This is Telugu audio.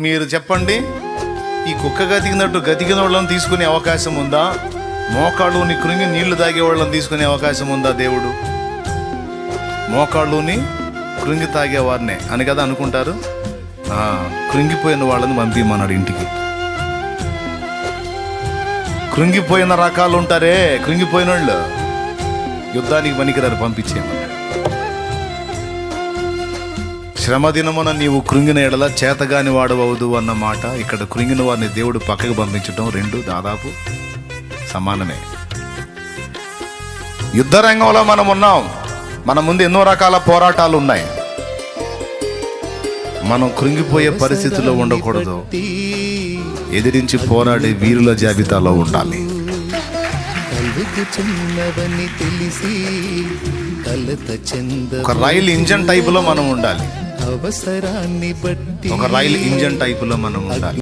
మీరు చెప్పండి, ఈ కుక్క గతికినట్టు గతికిన వాళ్ళని తీసుకునే అవకాశం ఉందా? మోకాళ్ళుని కృంగి నీళ్లు తాగే వాళ్ళని తీసుకునే అవకాశం ఉందా? దేవుడు మోకాళ్ళుని కృంగి తాగేవారినే అని కదా అనుకుంటారు. కృంగిపోయిన వాళ్ళని పంపిమన్నాడు ఇంటికి. కృంగిపోయిన రకాలు ఉంటారే, కృంగిపోయిన వాళ్ళు యుద్ధానికి పనికిరారు, పంపించేయమన్నాడు. శ్రమ దినమున నీవు కృంగిన ఎడల చేతగాని వాడవద్దు అన్న మాట ఇక్కడ కృంగిన వారిని దేవుడు పక్కకు పంపించడం రెండు దాదాపు సమానమే. యుద్ధ రంగంలో మనం ఉన్నాం, మన ముందు ఎన్నో రకాల పోరాటాలు ఉన్నాయి. మనం కృంగిపోయే పరిస్థితిలో ఉండకూడదు, ఎదిరించి పోరాడే వీరుల జాబితాలో ఉండాలి. ఒక రైలు ఇంజన్ టైపులో మనం ఉండాలి. ఒక రైలు ఇంజన్ టైపులో మనం ఉండాలి.